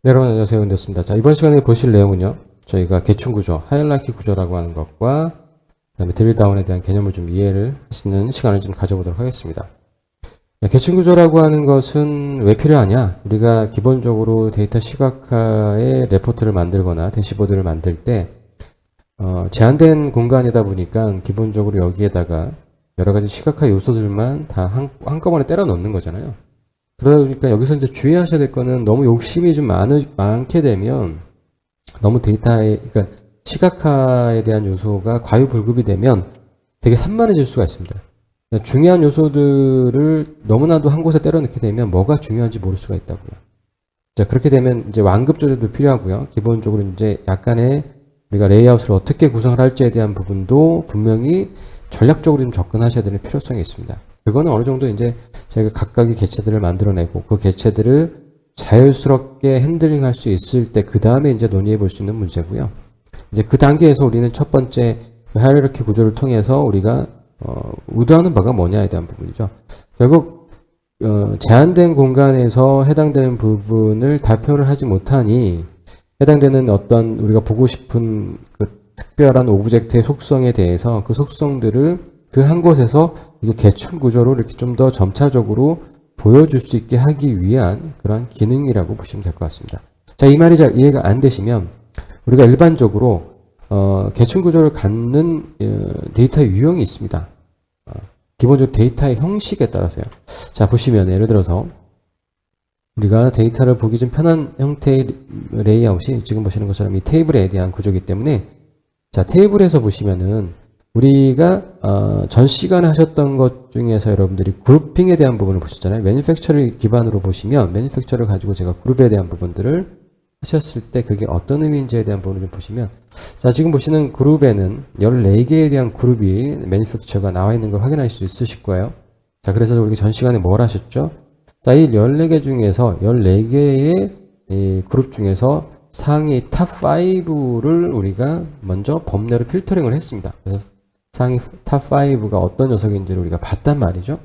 네, 여러분 안녕하세요. 윤대수입니다. 자, 이번 시간에 보실 내용은요. 저희가 계층 구조, 하이라키 구조라고 하는 것과 그다음에 드릴다운에 대한 개념을 좀 이해를 하시는 시간을 좀 가져보도록 하겠습니다. 계층 구조라고 하는 것은 왜 필요하냐? 우리가 기본적으로 데이터 시각화의 레포트를 만들거나 대시보드를 만들 때 제한된 공간이다 보니까 기본적으로 여기에다가 여러 가지 시각화 요소들만 다 한꺼번에 때려 넣는 거잖아요. 그러다 보니까 여기서 이제 주의하셔야 될 거는 너무 욕심이 좀 많게 되면 너무 데이터에, 그러니까 시각화에 대한 요소가 과유불급이 되면 되게 산만해질 수가 있습니다. 그러니까 중요한 요소들을 너무나도 한 곳에 때려 넣게 되면 뭐가 중요한지 모를 수가 있다고요. 자, 그렇게 되면 이제 완급 조절도 필요하고요. 기본적으로 이제 약간의 우리가 레이아웃을 어떻게 구성을 할지에 대한 부분도 분명히 전략적으로 좀 접근하셔야 되는 필요성이 있습니다. 그거는 어느 정도 이제 저희가 각각의 개체들을 만들어내고 그 개체들을 자연스럽게 핸들링 할 수 있을 때 그 다음에 이제 논의해 볼 수 있는 문제고요. 이제 그 단계에서 우리는 첫 번째 하이라키 구조를 통해서 우리가 의도하는 바가 뭐냐에 대한 부분이죠. 결국 제한된 공간에서 해당되는 부분을 다 표현을 하지 못하니 해당되는 어떤 우리가 보고 싶은 그 특별한 오브젝트의 속성에 대해서 그 속성들을 그 한 곳에서 이게 계층 구조로 이렇게 좀 더 점차적으로 보여줄 수 있게 하기 위한 그런 기능이라고 보시면 될 것 같습니다. 자, 이 말이 잘 이해가 안 되시면 우리가 일반적으로 계층 구조를 갖는 데이터 유형이 있습니다. 기본적으로 데이터의 형식에 따라서요. 자, 보시면 예를 들어서 우리가 데이터를 보기 좀 편한 형태의 레이아웃이 지금 보시는 것처럼 이 테이블에 대한 구조이기 때문에 자, 테이블에서 보시면은 우리가 전 시간에 하셨던 것 중에서 여러분들이 그룹핑에 대한 부분을 보셨잖아요. 매니팩처를 기반으로 보시면 매니팩처를 가지고 제가 그룹에 대한 부분들을 하셨을 때 그게 어떤 의미인지에 대한 부분을 좀 보시면 자, 지금 보시는 그룹에는 14개에 대한 그룹이 매니팩처가 나와 있는 걸 확인할 수 있으실 거예요. 자, 그래서 우리가 전 시간에 뭘 하셨죠? 자, 이 14개 중에서 14개의 이 그룹 중에서 상위 탑 5를 우리가 먼저 범례로 필터링을 했습니다. 그래서 상위 탑 5가 어떤 녀석인지를 우리가 봤단 말이죠.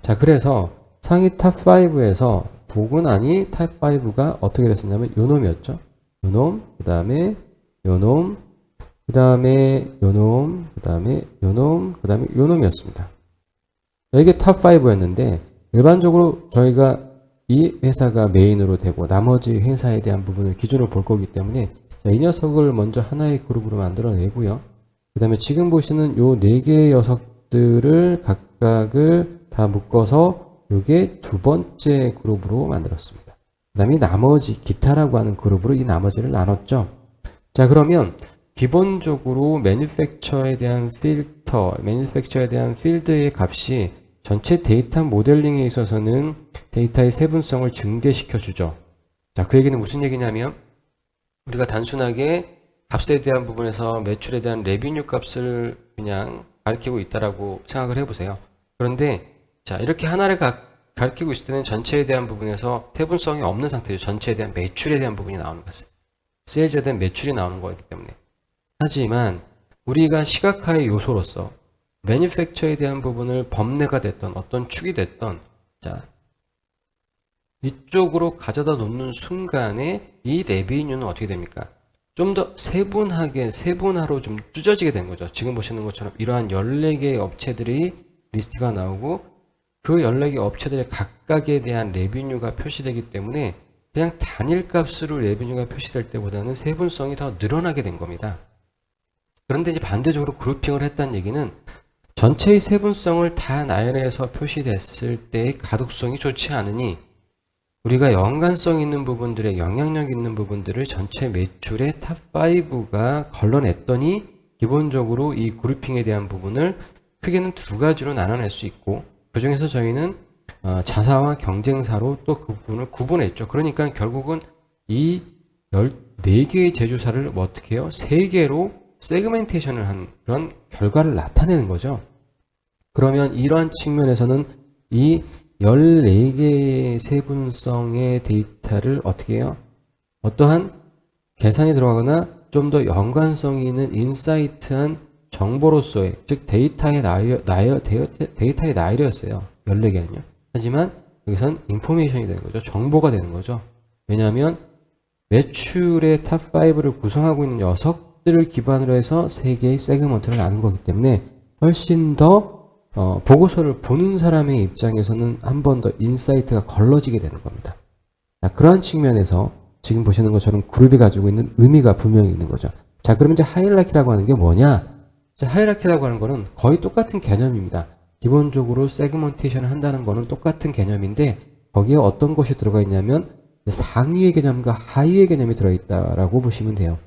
자, 그래서 상위 탑 5에서 보고 나니 탑 5가 어떻게 됐었냐면 요 놈이었죠. 요 놈, 그 다음에 요 놈, 그 다음에 요 놈, 그 다음에 요 놈, 그 다음에 요 놈이었습니다. 이게 탑 5였는데 일반적으로 저희가 이 회사가 메인으로 되고 나머지 회사에 대한 부분을 기준으로 볼 거기 때문에 자, 이 녀석을 먼저 하나의 그룹으로 만들어내고요. 그 다음에 지금 보시는 요 4개의 녀석들을 각각을 다 묶어서 요게 두 번째 그룹으로 만들었습니다. 그 다음에 나머지 기타라고 하는 그룹으로 이 나머지를 나눴죠. 자, 그러면 기본적으로 매니팩처에 대한 필터, 매니팩처에 대한 필드의 값이 전체 데이터 모델링에 있어서는 데이터의 세분성을 증대시켜 주죠. 자, 그 얘기는 무슨 얘기냐면 우리가 단순하게 값에 대한 부분에서 매출에 대한 레비뉴 값을 그냥 가리키고 있다라고 생각을 해보세요. 그런데 자, 이렇게 하나를 가리키고 있을 때는 전체에 대한 부분에서 세분성이 없는 상태죠. 전체에 대한 매출에 대한 부분이 나오는 것은 세일즈에 대한 매출이 나오는 거기 때문에. 하지만 우리가 시각화의 요소로서 매니팩처에 대한 부분을 범례가 됐던 어떤 축이 됐던 자, 이쪽으로 가져다 놓는 순간에 이 레비뉴는 어떻게 됩니까? 좀 더 세분화로 좀 찢어지게 된 거죠. 지금 보시는 것처럼 이러한 14개의 업체들이 리스트가 나오고 그 14개 업체들의 각각에 대한 레비뉴가 표시되기 때문에 그냥 단일 값으로 레비뉴가 표시될 때보다는 세분성이 더 늘어나게 된 겁니다. 그런데 이제 반대적으로 그룹핑을 했다는 얘기는 전체의 세분성을 다 나열해서 표시됐을 때의 가독성이 좋지 않으니 우리가 연관성 있는 부분들의 영향력 있는 부분들을 전체 매출의 탑 5가 걸러냈더니 기본적으로 이 그룹핑에 대한 부분을 크게는 두 가지로 나눠낼 수 있고 그 중에서 저희는 자사와 경쟁사로 또 그 부분을 구분했죠. 그러니까 결국은 이 14개의 제조사를 어떻게 해요? 3개로 세그멘테이션을 한 그런 결과를 나타내는 거죠. 그러면 이러한 측면에서는 이 14개의 세분성의 데이터를 어떻게 해요? 어떠한 계산이 들어가거나 좀 더 연관성이 있는 인사이트한 정보로서의, 즉 데이터의 나열이었어요. 14개는요. 하지만 여기선 인포메이션이 되는 거죠. 정보가 되는 거죠. 왜냐하면 매출의 탑5를 구성하고 있는 녀석들을 기반으로 해서 3개의 세그먼트를 나눈 거기 때문에 훨씬 더 보고서를 보는 사람의 입장에서는 한 번 더 인사이트가 걸러지게 되는 겁니다. 자, 그러한 측면에서 지금 보시는 것처럼 그룹이 가지고 있는 의미가 분명히 있는 거죠. 자, 그러면 이제 하이라키라고 하는 게 뭐냐? 자, 하이라키라고 하는 거는 거의 똑같은 개념입니다. 기본적으로 세그먼테이션을 한다는 거는 똑같은 개념인데 거기에 어떤 것이 들어가 있냐면 상위의 개념과 하위의 개념이 들어있다라고 보시면 돼요.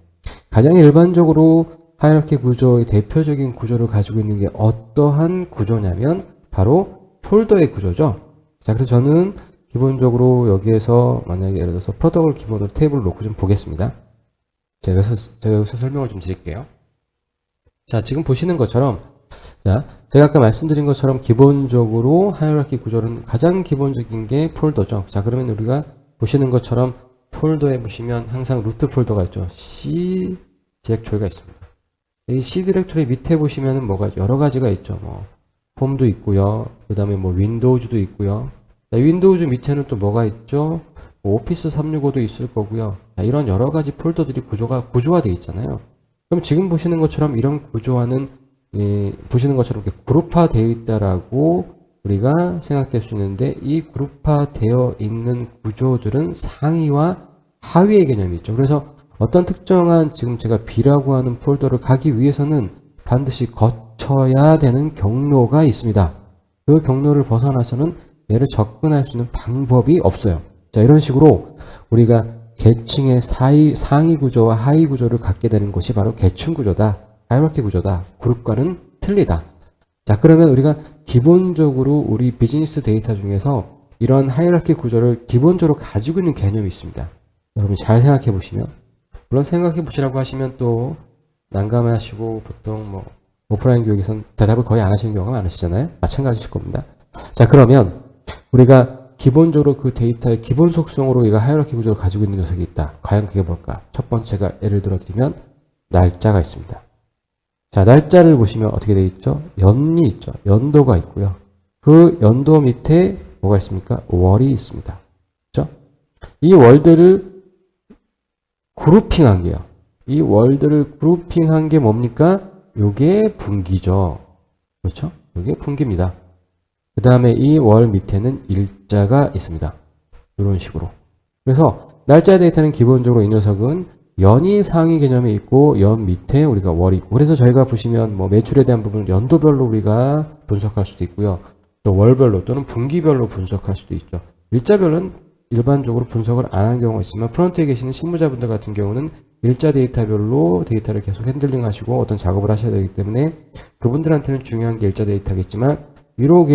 가장 일반적으로 하이라키 구조의 대표적인 구조를 가지고 있는 게 어떠한 구조냐면 바로 폴더의 구조죠. 자, 그래서 저는 기본적으로 여기에서 만약에 예를 들어서 프로덕트를 기본으로 테이블을 놓고 좀 보겠습니다. 제가 여기서 설명을 좀 드릴게요. 자, 지금 보시는 것처럼 자, 제가 아까 말씀드린 것처럼 기본적으로 하이라키 구조는 가장 기본적인 게 폴더죠. 자, 그러면 우리가 보시는 것처럼 폴더에 보시면 항상 루트 폴더가 있죠. C 디렉토리가 있습니다. 이 C 디렉토리 밑에 보시면은 뭐가 여러 가지가 있죠. 뭐 홈도 있고요. 그 다음에 뭐 윈도우즈도 있고요. 자, 윈도우즈 밑에는 또 뭐가 있죠? 뭐 오피스 365도 있을 거고요. 자, 이런 여러 가지 폴더들이 구조화되어 있잖아요. 그럼 지금 보시는 것처럼 이런 구조화는 보시는 것처럼 이렇게 그룹화되어 있다라고 우리가 생각될 수 있는데 이 그룹화되어 있는 구조들은 상위와 하위의 개념이 있죠. 그래서 어떤 특정한 지금 제가 B라고 하는 폴더를 가기 위해서는 반드시 거쳐야 되는 경로가 있습니다. 그 경로를 벗어나서는 얘를 접근할 수 있는 방법이 없어요. 자, 이런 식으로 우리가 계층의 상위 구조와 하위 구조를 갖게 되는 것이 바로 계층 구조다. 하이라키 구조다. 그룹과는 틀리다. 자, 그러면 우리가 기본적으로 우리 비즈니스 데이터 중에서 이런 하이라키 구조를 기본적으로 가지고 있는 개념이 있습니다. 여러분 잘 생각해 보시면, 물론 생각해 보시라고 하시면 또 난감하시고 보통 뭐 오프라인 교육에선 대답을 거의 안 하시는 경우가 많으시잖아요. 마찬가지일 겁니다. 자, 그러면 우리가 기본적으로 그 데이터의 기본 속성으로 우리가 하이라키 구조를 가지고 있는 녀석이 있다. 과연 그게 뭘까? 첫 번째가 예를 들어 드리면 날짜가 있습니다. 자, 날짜를 보시면 어떻게 되어 있죠? 연이 있죠. 연도가 있고요. 그 연도 밑에 뭐가 있습니까? 월이 있습니다. 그렇죠? 이 월들을 그룹핑한 게요. 이 월들을 그룹핑한 게 뭡니까? 요게 분기죠. 그렇죠? 요게 분기입니다. 그 다음에 이 월 밑에는 일자가 있습니다. 이런 식으로. 그래서 날짜 데이터는 기본적으로 이 녀석은 연이 상위 개념이 있고 연 밑에 우리가 월이 있고, 그래서 저희가 보시면 뭐 매출에 대한 부분을 연도별로 우리가 분석할 수도 있고요. 또 월별로 또는 분기별로 분석할 수도 있죠. 일자별로는 일반적으로 분석을 안 하는 경우가 있지만 프론트에 계시는 실무자분들 같은 경우는 일자 데이터별로 데이터를 계속 핸들링 하시고 어떤 작업을 하셔야 되기 때문에 그분들한테는 중요한 게 일자 데이터겠지만 위로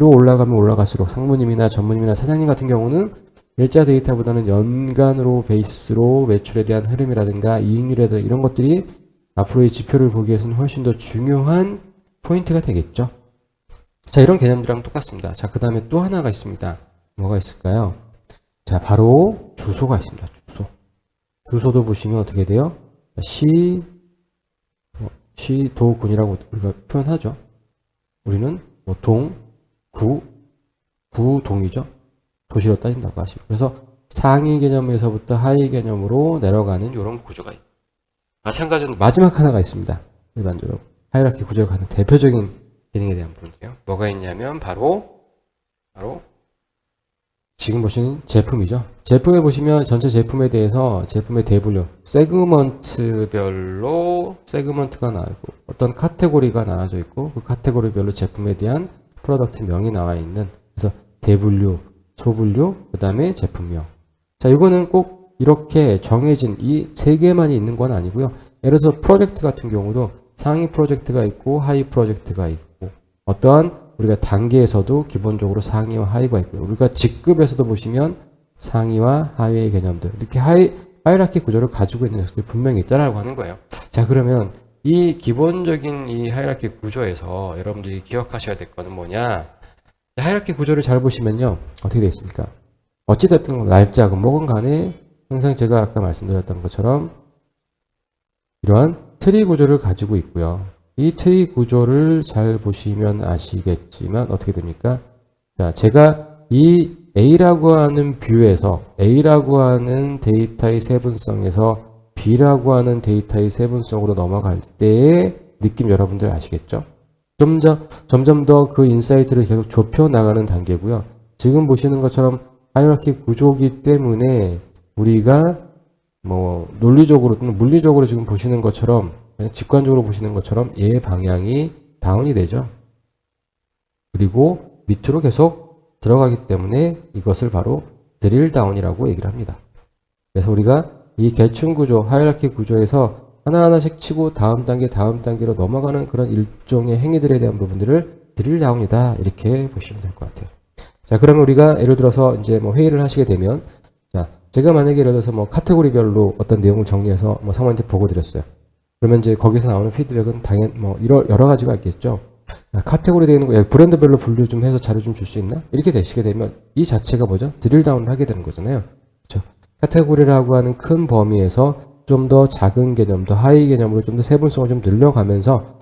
올라가면 올라갈수록 상무님이나 전무님이나 사장님 같은 경우는 일자 데이터보다는 연간으로 베이스로 매출에 대한 흐름이라든가 이익률이라든가 이런 것들이 앞으로의 지표를 보기 위해서는 훨씬 더 중요한 포인트가 되겠죠. 자, 이런 개념들이랑 똑같습니다. 자, 그 다음에 또 하나가 있습니다. 뭐가 있을까요? 자, 바로 주소가 있습니다. 주소도 보시면 어떻게 돼요? 시도군이라고 우리가 표현하죠. 우리는 뭐 구동이죠. 도시로 따진다고 하시고. 그래서 상위 개념에서부터 하위 개념으로 내려가는 이런 구조가 있습니다. 마찬가지로 마지막 하나가 있습니다. 일반적으로 하이라키 구조를 가는 대표적인 기능에 대한 부분이에요. 뭐가 있냐면 바로 지금 보시는 제품이죠. 제품에 보시면 전체 제품에 대해서 제품의 대분류, 세그먼트별로 세그먼트가 나오고 어떤 카테고리가 나눠져 있고 그 카테고리별로 제품에 대한 프로덕트 명이 나와 있는, 그래서 대분류, 소분류, 그 다음에 제품명. 자, 이거는 꼭 이렇게 정해진 이 세 개만이 있는 건 아니고요. 예를 들어서 프로젝트 같은 경우도 상위 프로젝트가 있고 하위 프로젝트가 있고 어떠한 우리가 단계에서도 기본적으로 상위와 하위가 있고요. 우리가 직급에서도 보시면 상위와 하위의 개념들, 이렇게 하이라키 구조를 가지고 있는 녀석들이 분명히 있다라고 하는 거예요. 자, 그러면 이 기본적인 이 하이라키 구조에서 여러분들이 기억하셔야 될 거는 뭐냐? 하이라키 구조를 잘 보시면요, 어떻게 되어 있습니까? 어찌됐든 날짜건 뭐건 간에 항상 제가 아까 말씀드렸던 것처럼 이러한 트리 구조를 가지고 있고요. 이 트리 구조를 잘 보시면 아시겠지만 어떻게 됩니까? 자, 제가 이 A라고 하는 뷰에서 A라고 하는 데이터의 세분성에서 B라고 하는 데이터의 세분성으로 넘어갈 때의 느낌 여러분들 아시겠죠? 점점 더 그 인사이트를 계속 좁혀 나가는 단계고요. 지금 보시는 것처럼 하이라키 구조이기 때문에 우리가 뭐 논리적으로 또는 물리적으로 지금 보시는 것처럼 직관적으로 보시는 것처럼 얘 방향이 다운이 되죠. 그리고 밑으로 계속 들어가기 때문에 이것을 바로 드릴 다운이라고 얘기를 합니다. 그래서 우리가 이 계층 구조, 하이라키 구조에서 하나하나씩 치고 다음 단계로 넘어가는 그런 일종의 행위들에 대한 부분들을 드릴 다운이다. 이렇게 보시면 될 것 같아요. 자, 그러면 우리가 예를 들어서 이제 뭐 회의를 하시게 되면, 자, 제가 만약에 예를 들어서 뭐 카테고리별로 어떤 내용을 정리해서 뭐 사모님한테 보고 드렸어요. 그러면 이제 거기서 나오는 피드백은 당연 뭐 여러 가지가 있겠죠. 카테고리 되어 있는 거, 브랜드별로 분류 좀 해서 자료 좀 줄 수 있나? 이렇게 되시게 되면 이 자체가 뭐죠? 드릴 다운을 하게 되는 거잖아요. 그렇죠? 카테고리라고 하는 큰 범위에서 좀 더 작은 개념, 더 하이 개념으로 좀 더 세분성을 좀 늘려가면서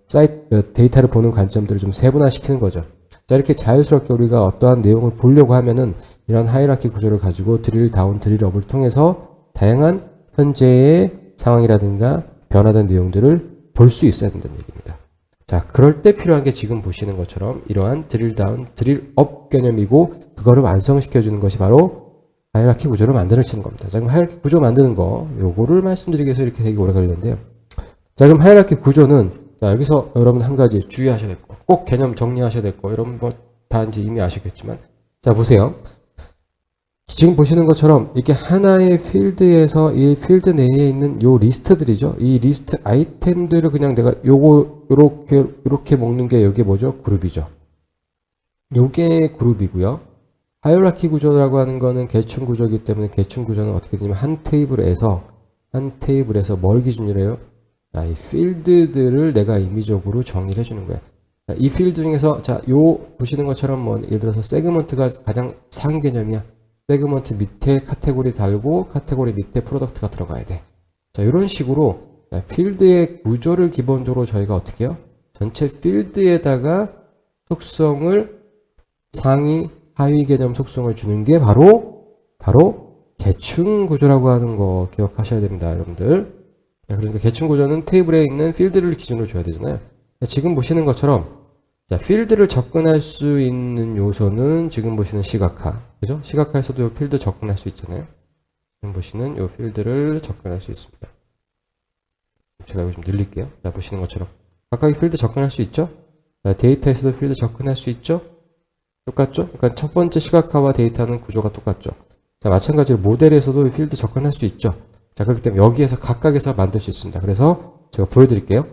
사이트 데이터를 보는 관점들을 좀 세분화시키는 거죠. 자, 이렇게 자유스럽게 우리가 어떠한 내용을 보려고 하면은 이런 하이라키 구조를 가지고 드릴 다운, 드릴 업을 통해서 다양한 현재의 상황이라든가 변화된 내용들을 볼 수 있어야 된다는 얘기입니다. 자, 그럴 때 필요한 게 지금 보시는 것처럼 이러한 드릴 다운, 드릴 업 개념이고 그거를 완성시켜주는 것이 바로 하이라키 구조를 만드시는 겁니다. 자, 그럼 하이라키 구조 만드는 거, 요거를 말씀드리기 위해서 이렇게 되게 오래 걸렸는데요. 자, 그럼 하이라키 구조는, 자, 여기서 여러분 한 가지 주의하셔야 될 거, 꼭 개념 정리하셔야 될 거, 여러분 뭐 다 이제 이미 아시겠지만, 자, 보세요. 지금 보시는 것처럼 이렇게 하나의 필드에서 이 필드 내에 있는 요 리스트들이죠. 이 리스트 아이템들을 그냥 내가 요렇게 먹는 게 여기 뭐죠? 그룹이죠. 요게 그룹이고요. 하이라키 구조라고 하는 거는 계층 구조이기 때문에 계층 구조는 어떻게 되냐면 한 테이블에서 뭘 기준으로 해요? 이 필드들을 내가 임의적으로 정의를 해주는 거야. 자, 이 필드 중에서 자, 요 보시는 것처럼 뭐 예를 들어서 세그먼트가 가장 상위 개념이야. 세그먼트 밑에 카테고리 달고 카테고리 밑에 프로덕트가 들어가야 돼. 자, 이런 식으로 필드의 구조를 기본적으로 저희가 어떻게 해요? 전체 필드에다가 속성을 상위, 하위 개념 속성을 주는 게 바로 계층 구조라고 하는 거 기억하셔야 됩니다, 여러분들. 그러니까 계층 구조는 테이블에 있는 필드를 기준으로 줘야 되잖아요. 지금 보시는 것처럼 자, 필드를 접근할 수 있는 요소는 지금 보시는 시각화. 그죠? 시각화에서도 이 필드 접근할 수 있잖아요. 지금 보시는 이 필드를 접근할 수 있습니다. 제가 이거 좀 늘릴게요. 자, 보시는 것처럼. 각각의 필드 접근할 수 있죠? 자, 데이터에서도 필드 접근할 수 있죠? 똑같죠? 그러니까 첫 번째 시각화와 데이터는 구조가 똑같죠. 자, 마찬가지로 모델에서도 필드 접근할 수 있죠. 자, 그렇기 때문에 여기에서 각각에서 만들 수 있습니다. 그래서 제가 보여드릴게요.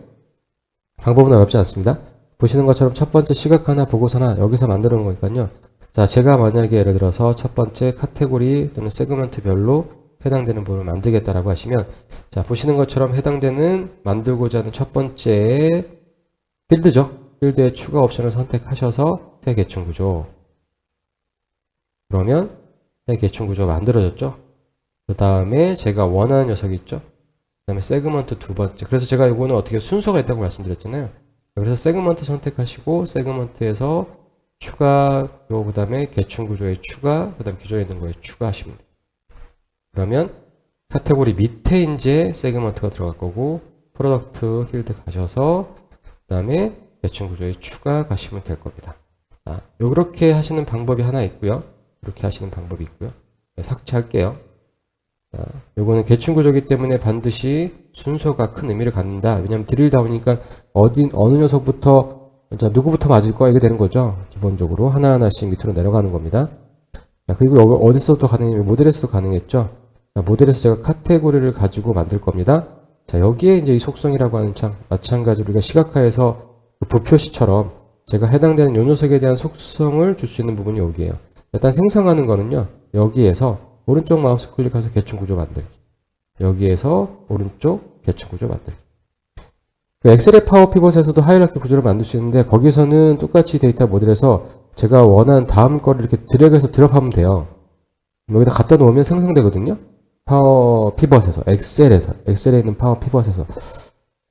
방법은 어렵지 않습니다. 보시는 것처럼 첫 번째 시각화나 보고서나 여기서 만드는 거니까요. 자, 제가 만약에 예를 들어서 첫 번째 카테고리 또는 세그먼트별로 해당되는 부분을 만들겠다라고 하시면, 자, 보시는 것처럼 해당되는 만들고자 하는 첫 번째 필드죠. 필드의 추가 옵션을 선택하셔서 새 계층 구조. 그러면 새 계층 구조가 만들어졌죠. 그 다음에 제가 원하는 녀석이 있죠. 그 다음에 세그먼트 두 번째. 그래서 제가 이거는 어떻게 순서가 있다고 말씀드렸잖아요. 그래서 세그먼트 선택하시고 세그먼트에서 추가, 그 다음에 계층 구조의 추가, 그 다음에 기존에 있는 거에 추가하시면 돼요. 그러면 카테고리 밑에 이제 세그먼트가 들어갈 거고 프로덕트 필드 가셔서 그 다음에 계층 구조의 추가 가시면 될 겁니다. 자, 요렇게 하시는 방법이 하나 있고요. 이렇게 하시는 방법이 있고요. 네, 삭제할게요. 자, 요거는 계층 구조이기 때문에 반드시 순서가 큰 의미를 갖는다. 왜냐하면 드릴 다운이니까 어느 녀석부터, 자, 누구부터 맞을 거야? 이게 되는 거죠. 기본적으로 하나하나씩 밑으로 내려가는 겁니다. 자, 그리고 여기 어디서도 가능했냐면 모델에서도 가능했죠. 자, 모델에서 제가 카테고리를 가지고 만들 겁니다. 자, 여기에 이제 이 속성이라고 하는 창, 마찬가지로 우리가 시각화에서 그 부표시처럼 제가 해당되는 요 녀석에 대한 속성을 줄 수 있는 부분이 여기에요. 일단 생성하는 거는요, 여기에서 오른쪽 마우스 클릭해서 계층 구조 만들기. 여기에서 오른쪽 계층 구조 만들기. 그 엑셀의 파워 피벗에서도 하이라키 구조를 만들 수 있는데 거기서는 똑같이 데이터 모델에서 제가 원하는 다음 거를 이렇게 드래그해서 드롭하면 돼요. 여기다 갖다 놓으면 생성되거든요. 파워 피벗에서, 엑셀에 있는 파워 피벗에서.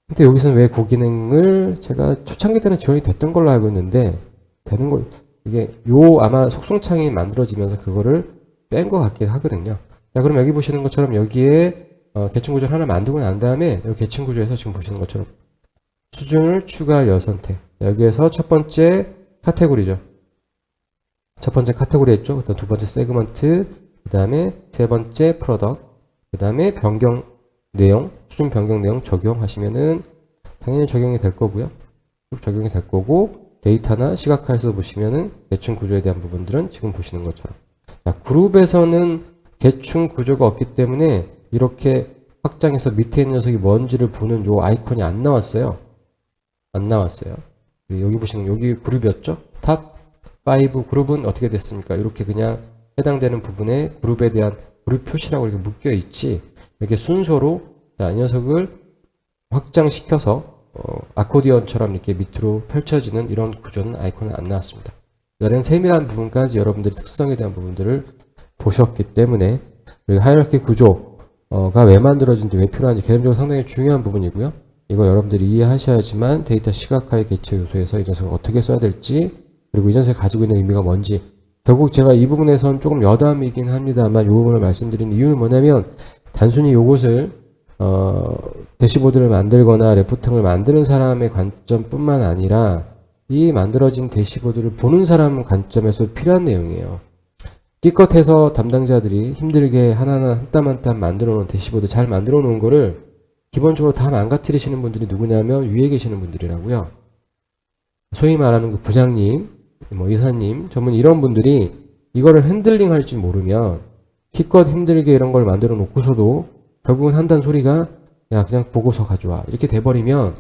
근데 여기서는 왜 고기능을 제가 초창기 때는 지원이 됐던 걸로 알고 있는데 되는 걸 이게 요 아마 속성창이 만들어지면서 그거를 뺀 것 같긴 하거든요. 자, 그럼 여기 보시는 것처럼 여기에 계층 구조를 하나 만들고 난 다음에 이 계층 구조에서 지금 보시는 것처럼 수준을 추가하여 선택. 여기에서 첫 번째 카테고리죠. 첫 번째 카테고리 했죠. 그다음 두 번째 세그먼트, 그 다음에 세 번째 프로덕트, 그 다음에 변경 내용, 수준 변경 내용 적용하시면은 당연히 적용이 될 거고요. 쭉 적용이 될 거고, 데이터나 시각화에서 보시면은 계층 구조에 대한 부분들은 지금 보시는 것처럼. 자, 그룹에서는 계층 구조가 없기 때문에 이렇게 확장해서 밑에 있는 녀석이 뭔지를 보는 요 아이콘이 안 나왔어요. 안 나왔어요. 여기 보시면 여기 그룹이었죠? 탑 5 그룹은 어떻게 됐습니까? 이렇게 그냥 해당되는 부분에 그룹에 대한 그룹 표시라고 이렇게 묶여 있지. 이렇게 순서로 자, 이 녀석을 확장시켜서 아코디언처럼 이렇게 밑으로 펼쳐지는 이런 구조는 아이콘은 안 나왔습니다. 이런 세밀한 부분까지 여러분들이 특성에 대한 부분들을 보셨기 때문에 그리고 하이라키 구조가 왜 만들어진지 왜 필요한지 개념적으로 상당히 중요한 부분이고요. 이거 여러분들이 이해하셔야지만 데이터 시각화의 개체 요소에서 이 녀석을 어떻게 써야 될지 그리고 이 녀석이 가지고 있는 의미가 뭔지 결국 제가 이 부분에선 조금 여담이긴 합니다만 이 부분을 말씀드린 이유는 뭐냐면 단순히 이것을 대시보드를 만들거나 레포팅을 만드는 사람의 관점뿐만 아니라 이 만들어진 대시보드를 보는 사람 관점에서 필요한 내용이에요. 기껏해서 담당자들이 힘들게 하나하나 한 땀 한 땀 만들어 놓은 대시보드 잘 만들어 놓은 거를 기본적으로 다 망가뜨리시는 분들이 누구냐면 위에 계시는 분들이라고요. 소위 말하는 그 부장님, 뭐 이사님, 전문 이런 분들이 이거를 핸들링 할 줄 모르면 기껏 힘들게 이런 걸 만들어 놓고서도 결국은 한다는 소리가 야 그냥 보고서 가져와 이렇게 돼버리면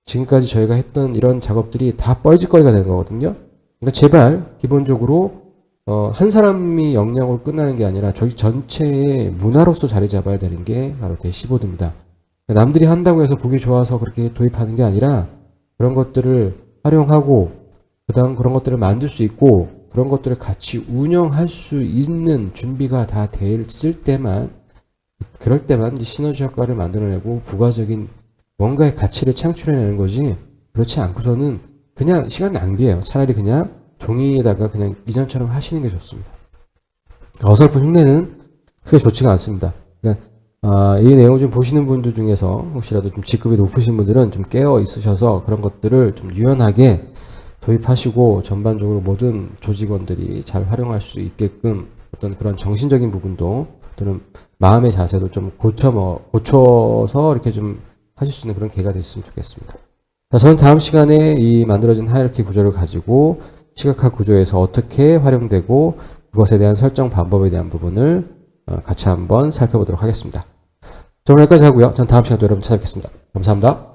지금까지 저희가 했던 이런 작업들이 다 뻘짓거리가 되는 거거든요. 그러니까 제발 기본적으로 한 사람이 역량으로 끝나는 게 아니라 저희 전체의 문화로서 자리 잡아야 되는 게 바로 대시보드입니다. 남들이 한다고 해서 보기 좋아서 그렇게 도입하는 게 아니라 그런 것들을 활용하고 그다음 그런 것들을 만들 수 있고 그런 것들을 같이 운영할 수 있는 준비가 다 됐을 때만 그럴 때만 이제 시너지 효과를 만들어내고 부가적인 뭔가의 가치를 창출해내는 거지 그렇지 않고서는 그냥 시간 낭비예요. 차라리 그냥 종이에다가 그냥 이전처럼 하시는 게 좋습니다. 어설픈 흉내는 크게 좋지가 않습니다. 그러니까 이 내용을 좀 보시는 분들 중에서 혹시라도 좀 직급이 높으신 분들은 좀 깨어 있으셔서 그런 것들을 좀 유연하게 도입하시고 전반적으로 모든 조직원들이 잘 활용할 수 있게끔 어떤 그런 정신적인 부분도 또는 마음의 자세도 좀 고쳐서 이렇게 좀 하실 수 있는 그런 계기가 됐으면 좋겠습니다. 자, 저는 다음 시간에 이 만들어진 하이라키 구조를 가지고 시각화 구조에서 어떻게 활용되고 그것에 대한 설정 방법에 대한 부분을 같이 한번 살펴보도록 하겠습니다. 자, 오늘 여기까지 하고요. 전 다음 시간에 또 여러분 찾아뵙겠습니다. 감사합니다.